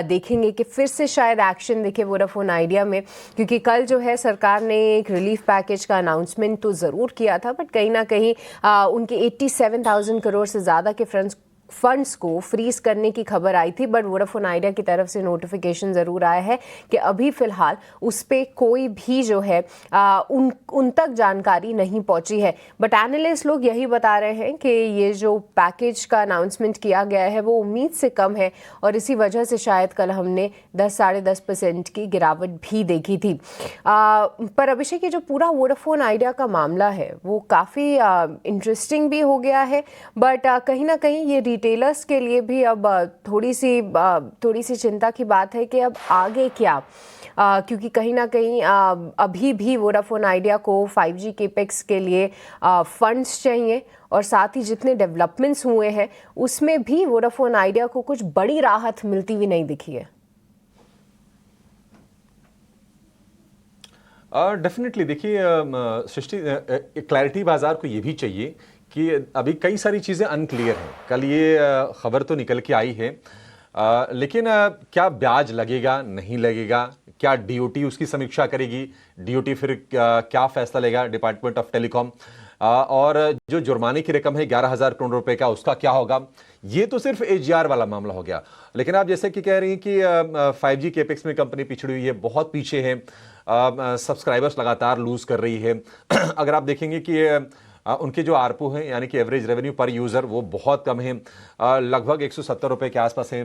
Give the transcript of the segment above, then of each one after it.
देखेंगे कि फिर से शायद एक्शन दिखे वोडाफोन आइडिया में, क्योंकि कल जो है सरकार ने एक रिलीफ पैकेज का अनाउंसमेंट तो ज़रूर किया था, बट कहीं ना कहीं उनके 87,000 करोड़ से ज़्यादा के फंड्स को फ्रीज करने की खबर आई थी। बट वोडाफोन आइडिया की तरफ से नोटिफिकेशन ज़रूर आया है कि अभी फ़िलहाल उस पर कोई भी जो है उन तक जानकारी नहीं पहुंची है। बट एनालिस्ट लोग यही बता रहे हैं कि ये जो पैकेज का अनाउंसमेंट किया गया है वो उम्मीद से कम है, और इसी वजह से शायद कल हमने 10-10.5% की गिरावट भी देखी थी। पर अभिषेक, ये जो पूरा वोडाफोन आइडिया का मामला है वो काफ़ी इंटरेस्टिंग भी हो गया है, बट कहीं ना कहीं ये रिटेलर्स के लिए भी अब थोड़ी सी चिंता की बात है कि अब आगे क्या, क्योंकि कहीं ना कहीं अभी भी वोडाफोन आइडिया को 5G केपेक्स के लिए फंड्स चाहिए, और साथ ही जितने डेवलपमेंट्स हुए हैं उसमें भी वोडाफोन आइडिया को कुछ बड़ी राहत मिलती हुई नहीं दिखी है। डेफिनेटली देखिए सृष्टि, क्लैरिटी बाजार को ये भी चाहिए कि अभी कई सारी चीज़ें अनक्लियर हैं। कल ये खबर तो निकल के आई है, लेकिन क्या ब्याज लगेगा नहीं लगेगा, क्या डीओटी उसकी समीक्षा करेगी, डीओटी फिर क्या फैसला लेगा डिपार्टमेंट ऑफ टेलीकॉम, और जो जुर्माने की रकम है 11,000 करोड़ रुपए का, उसका क्या होगा। ये तो सिर्फ एजीआर वाला मामला हो गया। लेकिन आप जैसे कि कह रही हैं कि 5G केपेक्स में कंपनी पिछड़ी हुई है, बहुत पीछे है, सब्सक्राइबर्स लगातार लूज कर रही है। अगर आप देखेंगे कि उनके जो आरपू हैं यानी कि एवरेज रेवेन्यू पर यूज़र वो बहुत कम है, लगभग 170 रुपये के आसपास है,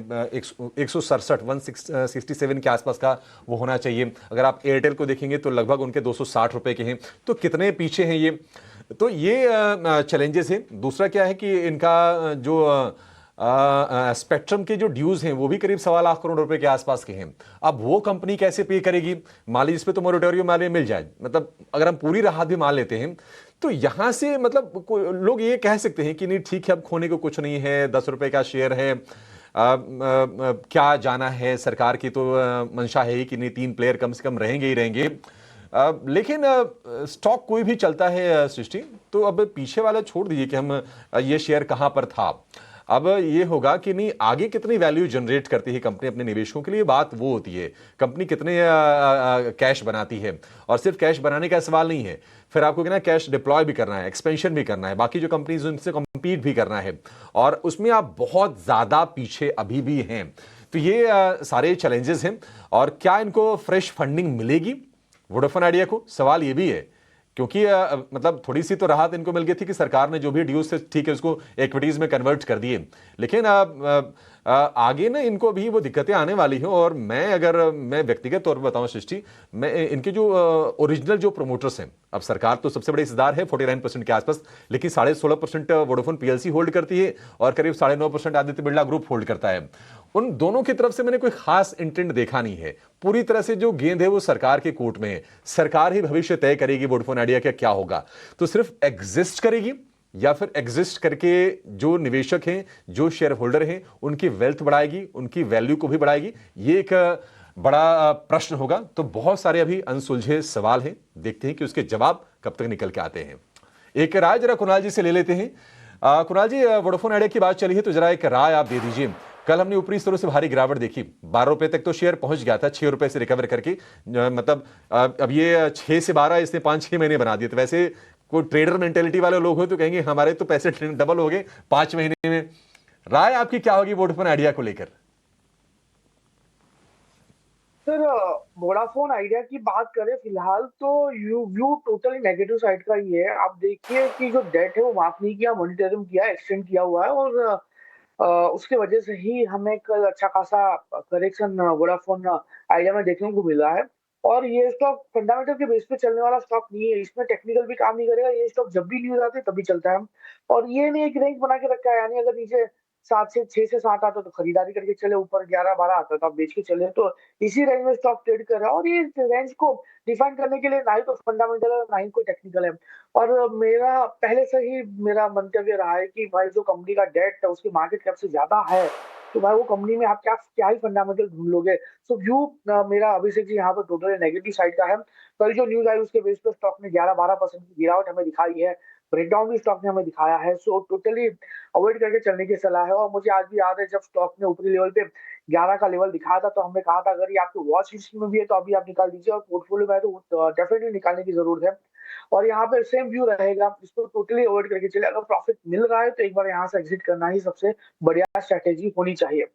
167 के आसपास का वो होना चाहिए। अगर आप एयरटेल को देखेंगे तो लगभग उनके 260 रुपये के हैं। तो कितने पीछे हैं ये, तो ये चैलेंजेस हैं। दूसरा क्या है कि इनका जो स्पेक्ट्रम के जो ड्यूज हैं वो भी करीब 1.25 करोड़ रुपए के आसपास के हैं। अब वो कंपनी कैसे पे करेगी। मान लीजिए इस पे तो मोरेटोरियम मान मिल जाए, मतलब अगर हम पूरी राहत भी मान लेते हैं तो यहां से मतलब लोग ये कह सकते हैं कि नहीं ठीक है, अब खोने को कुछ नहीं है, 10 रुपए का शेयर है, क्या जाना है, सरकार की तो मंशा है ही कि नहीं 3 प्लेयर कम से कम रहेंगे ही रहेंगे। लेकिन स्टॉक कोई भी चलता है सृष्टि, तो अब पीछे वाला छोड़ दीजिए कि हम ये शेयर कहां पर था। अब ये होगा कि नहीं आगे कितनी वैल्यू जनरेट करती है कंपनी अपने निवेशकों के लिए, बात वो होती है कंपनी कितने कैश बनाती है। और सिर्फ कैश बनाने का सवाल नहीं है, फिर आपको क्या कैश डिप्लॉय भी करना है, एक्सपेंशन भी करना है, बाकी जो कंपनीज उनसे कम्पीट भी करना है, और उसमें आप बहुत ज्यादा पीछे अभी भी हैं। तो ये सारे चैलेंजेस हैं। और क्या इनको फ्रेश फंडिंग मिलेगी वोडाफोन आइडिया को, सवाल ये भी है। क्योंकि मतलब थोड़ी सी तो राहत इनको मिल गई थी कि सरकार ने जो भी ड्यूज से ठीक है उसको इक्विटीज में कन्वर्ट कर दिए, लेकिन आगे ना इनको भी वो दिक्कतें आने वाली हैं। और मैं व्यक्तिगत तौर पर बताऊं सृष्टि, मैं इनके जो ओरिजिनल जो प्रोमोटर्स हैं, अब सरकार तो सबसे बड़े हिस्सेदार है 49% के आसपास, लेकिन 16.5% वोडाफोन पीएलसी होल्ड करती है और करीब 9.5% आदित्य बिरला ग्रुप होल्ड करता है। उन दोनों की तरफ से मैंने कोई खास इंटेंट देखा नहीं है। पूरी तरह से जो गेंद है वो सरकार के कोर्ट में है। सरकार ही भविष्य तय करेगी वोडाफोन आइडिया का क्या होगा। तो सिर्फ एग्जिस्ट करेगी या फिर एग्जिस्ट करके जो निवेशक हैं, जो शेयर होल्डर हैं, उनकी वेल्थ बढ़ाएगी, उनकी वैल्यू को भी बढ़ाएगी, ये एक बड़ा प्रश्न होगा। तो बहुत सारे अभी अनसुलझे सवाल हैं, देखते हैं कि उसके जवाब कब तक निकल के आते हैं। एक राय जरा कुणाल जी से ले लेते हैं। कुणाल जी, वोडाफोन आइडिया की बात चली है तो जरा एक राय आप दे दीजिए। कल हमने ऊपरी स्तरों से भारी गिरावट देखी, 12 रुपए तक तो शेयर पहुंच गया था, 6 रुपए से रिकवर करके, मतलब अब ये 6 से 12 इसने 5-6 महीने बना दिए। तो वैसे कोई ट्रेडर मेंटेलिटी वाले लोग हो तो कहेंगे हमारे तो पैसे डबल हो गए 5 महीने में। राय आपकी क्या होगी वोडाफोन आइडिया को लेकर? सर, वोडाफोन आइडिया की बात करें फिलहाल तो व्यू टोटली नेगेटिव साइड का ही है। आप देखिए कि जो डेट है वो माफ नहीं किया, मॉनिटरिंग किया, एक्सटेंड किया हुआ है, और उसके वजह से ही हमें कल अच्छा खासा करेक्शन वोडाफोन आइडिया में देखने को मिला है। और ये स्टॉक फंडामेंटल के बेस पे चलने वाला स्टॉक नहीं है, इसमें टेक्निकल भी काम नहीं करेगा। ये स्टॉक जब भी न्यूज आती है तभी चलता है। और ये नहीं एक रेंज बना के रखा है, यानी अगर नीचे 6 से 7 आता तो खरीदारी करके चले, ऊपर 11-12 आता तो आप बेच के चले। तो इसी रेंज में स्टॉक ट्रेड कर रहा है, और ये रेंज को डिफाइन करने के लिए ना ही तो फंडामेंटल है ना ही कोई टेक्निकल है। और मेरा पहले से ही मेरा मंतव्य रहा है कि भाई जो कंपनी का डेट है उसकी मार्केट कैप से ज्यादा है, तो भाई वो कंपनी में आप क्या क्या ही फंडामेंटल ढूंढ लोगे। सो व्यू मेरा अभिषेक जी यहाँ पर टोटली नेगेटिव साइड का है। कल जो न्यूज आई उसके बेस पर स्टॉक ने 11-12% की गिरावट हमें दिखाई है। ब्रेकडाउन भी स्टॉक ने हमें दिखाया है। सो टोटली अवॉइड करके चलने की सलाह है। और मुझे आज भी याद है जब स्टॉक ने ऊपरी लेवल पे 11 का लेवल दिखाया था, तो हमने कहा था अगर ये आपके वॉच लिस्ट में भी है तो अभी आप निकाल दीजिए, और पोर्टफोलियो में है तो डेफिनेटली निकालने की जरूरत है। और यहाँ पे सेम व्यू रहेगा, इसको टोटली अवॉइड करके चले। अगर प्रॉफिट मिल रहा है तो एक बार यहाँ से एग्जिट करना ही सबसे बढ़िया स्ट्रेटेजी होनी चाहिए।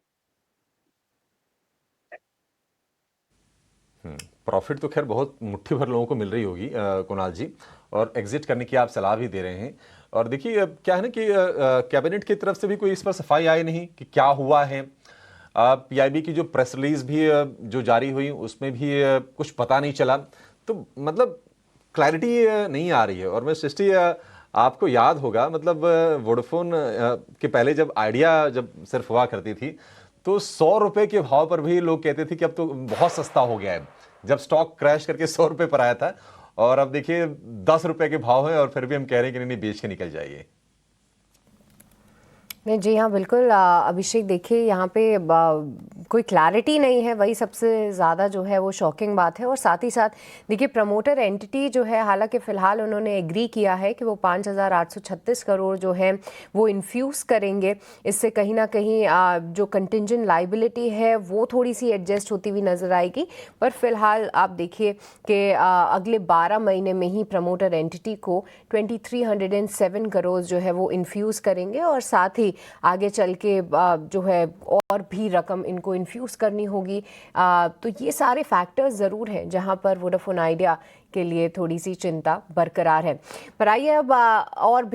प्रॉफिट तो खैर बहुत मुट्ठी भर लोगों को मिल रही होगी कुणाल जी, और एग्जिट करने की आप सलाह भी दे रहे हैं। और देखिए अब क्या है ना कि कैबिनेट की तरफ से भी कोई इस पर सफाई आई नहीं कि क्या हुआ है। पीआईबी की जो प्रेस रिलीज भी जो जारी हुई उसमें भी कुछ पता नहीं चला, तो मतलब क्लैरिटी नहीं आ रही है। और मैं सृष्टि आपको याद होगा मतलब वोडाफोन के पहले जब आइडिया जब सिर्फ हुआ करती थी तो 100 रुपए के भाव पर भी लोग कहते थे कि अब तो बहुत सस्ता हो गया है, जब स्टॉक क्रैश करके 100 रुपए पर आया था। और अब देखिए 10 रुपए के भाव है और फिर भी हम कह रहे हैं कि नहीं बेच के निकल जाइए। नहीं जी हाँ बिल्कुल अभिषेक, देखिए यहाँ पे कोई क्लैरिटी नहीं है, वही सबसे ज़्यादा जो है वो शॉकिंग बात है। और साथ ही साथ देखिए प्रमोटर एंटिटी जो है, हालांकि फ़िलहाल उन्होंने एग्री किया है कि वो 5,836 करोड़ जो है वो इन्फ्यूज़ करेंगे। इससे कहीं ना कहीं जो कंटिंजेंट लाइबिलिटी है वो थोड़ी सी एडजस्ट होती हुई नज़र आएगी। पर फिलहाल आप देखिए कि अगले 12 महीने में ही प्रमोटर एंटिटी को 2,307 करोड़ जो है वो इन्फ्यूज़ करेंगे, और साथ ही आगे चल के जो है और भी रकम इनको इन्फ्यूज़ करनी होगी। तो ये सारे फैक्टर्स ज़रूर हैं जहां पर वोडाफोन आइडिया के लिए थोड़ी सी चिंता बरकरार है। पर आइए अब और